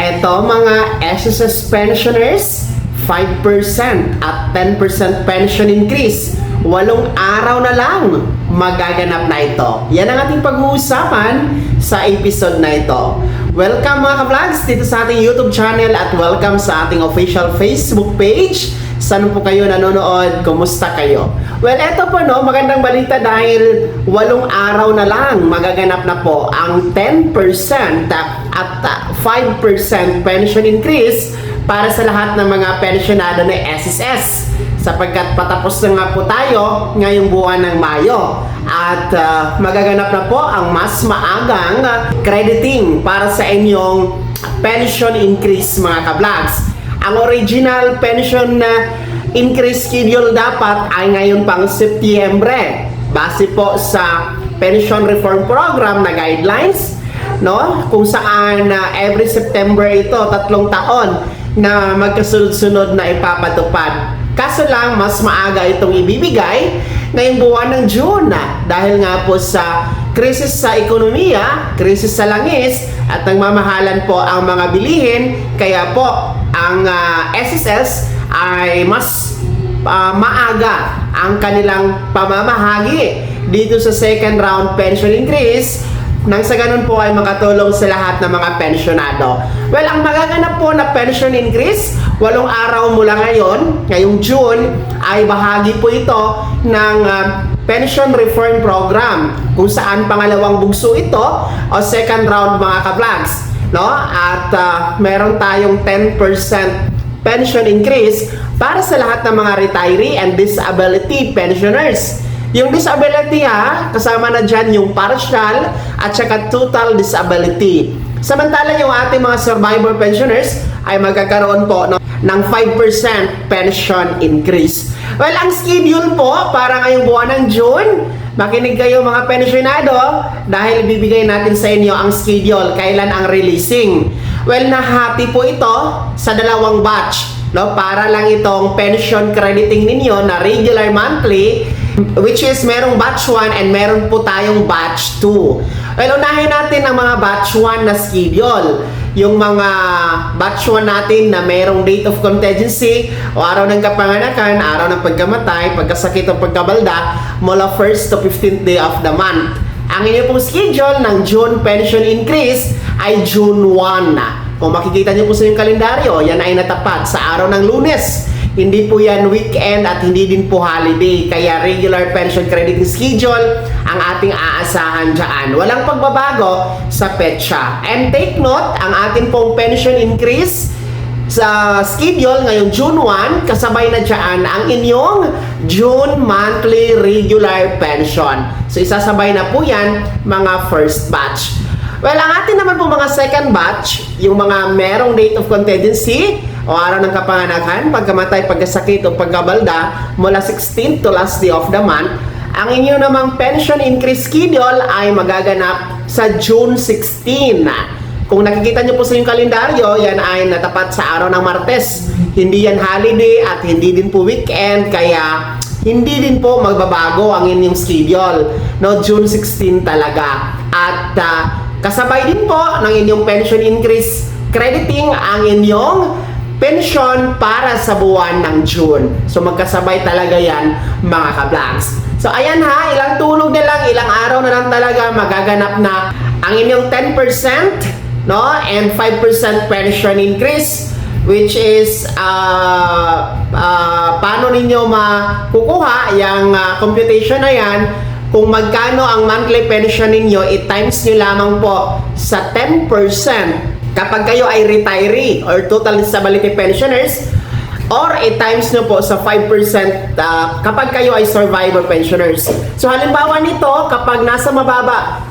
Eto mga SSS pensioners, 5% at 10% pension increase. 8 araw na lang magaganap na ito. Yan ang ating pag-uusapan sa episode na ito. Welcome mga ka-vlogs dito sa ating YouTube channel at welcome sa ating official Facebook page. Saan po kayo nanonood? Kumusta kayo? Well, eto po magandang balita dahil 8 araw na lang magaganap na po ang 10% at 5% pension increase para sa lahat ng mga pensionado ng SSS. Sapagkat patapos na nga po tayo ngayong buwan ng Mayo at magaganap na po ang mas maagang crediting para sa inyong pension increase mga ka-vlogs. Ang original pension increase schedule dapat ay ngayon pang Setyembre base po sa Pension Reform Program na guidelines, kung saan every September ito 3 taon na magkasunod-sunod na ipapatupad. Kaso lang, mas maaga itong ibibigay ngayong buwan ng June dahil nga po sa krisis sa ekonomiya, krisis sa langis, at nagmamahalan po ang mga bilihin. Kaya po, ang SSS ay mas maaga ang kanilang pamamahagi dito sa second round pension increase nang sa ganun po ay makatulong sa lahat ng mga pensionado. Well, ang magaganap po na pension increase, 8 araw mula ngayong June, ay bahagi po ito ng Pension Reform Program, kung saan pangalawang bugso ito o second round mga ka-vlogs. At meron tayong 10% pension increase para sa lahat ng mga retiree and disability pensioners. Yung disability kasama na dyan yung partial at saka total disability. Samantala yung ating mga survivor pensioners ay magkakaroon po ng 5% pension increase. Well, ang schedule po para ngayong buwan ng June, makinig kayo mga pensionado dahil ibibigay natin sa inyo ang schedule, kailan ang releasing. Well, nahati po ito sa 2 batch. Para lang itong pension crediting ninyo na regular monthly, which is merong batch 1 and meron po tayong batch 2. Well, unahin natin ang mga batch 1 na schedule. Yung mga batch 1 natin na merong date of contingency o araw ng kapanganakan, araw ng pagkamatay, pagkasakit o pagkabalda mula 1st to 15th day of the month. Ang inyo pong schedule ng June pension increase ay June 1 na. Kung makikita nyo po sa yung kalendaryo, yan ay natapat sa araw ng Lunes. Hindi po yan weekend at hindi din po holiday. Kaya regular pension crediting schedule ang ating aasahan dyan. Walang pagbabago sa petsa. And take note, ang ating pong pension increase sa schedule ngayong June 1, kasabay na dyan ang inyong June monthly regular pension. So isasabay na po yan mga first batch. Well, ang atin naman po mga second batch, yung mga merong date of contingency o araw ng kapanganakan, pagkamatay, pagkasakit o pagkabalda mula 16th to last day of the month, ang inyo namang pension increase schedule ay magaganap sa June 16. Kung nakikita nyo po sa yung kalendaryo, yan ay natapat sa araw ng Martes. Hindi yan holiday at hindi din po weekend, kaya hindi din po magbabago ang inyong schedule. June 16 talaga. At kasabay din po ng inyong pension increase crediting ang inyong pension para sa buwan ng June. So magkasabay talaga yan mga ka-vlogs. So ayan ilang tulog na lang, ilang araw na lang talaga magaganap na ang inyong 10% and 5% pension increase, which is paano ninyo makukuha yung computation na yan. Kung magkano ang monthly pension ninyo, i-times nyo lamang po sa 10% kapag kayo ay retiree or total disability pensioners, or i-times nyo po sa 5% kapag kayo ay survivor pensioners. So halimbawa nito, kapag nasa mababa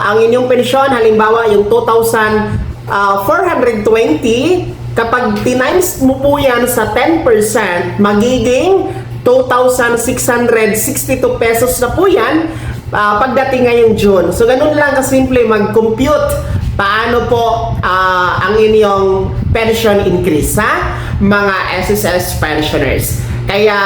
ang inyong pensyon, halimbawa yung 2,420, kapag tinimes mo po yan sa 10%, magiging 2,662 pesos na po yan pagdating ngayong June. So ganun lang kasimple mag-compute paano po ang inyong pension increase mga SSS pensioners. Kaya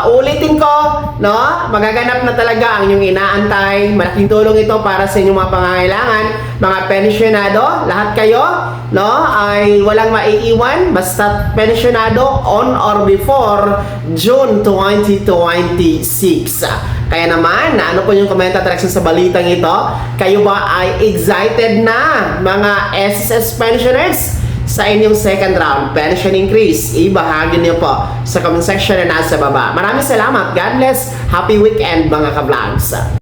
ulitin ko, no? Magaganap na talaga ang inyong inaantay. Malaking tulong ito para sa inyong mga pangangailangan, mga pensyonado, lahat kayo, no? Ay walang maiiwan basta pensyonado on or before June 2026. Kaya naman, ano po yung comment at reaction sa balitang ito? Kayo ba ay excited na, mga SSS pensioners, sa inyong second round pension increase? Ibahagi niyo po sa comment section na nasa baba. Maraming salamat. God bless. Happy weekend mga ka-vlogs.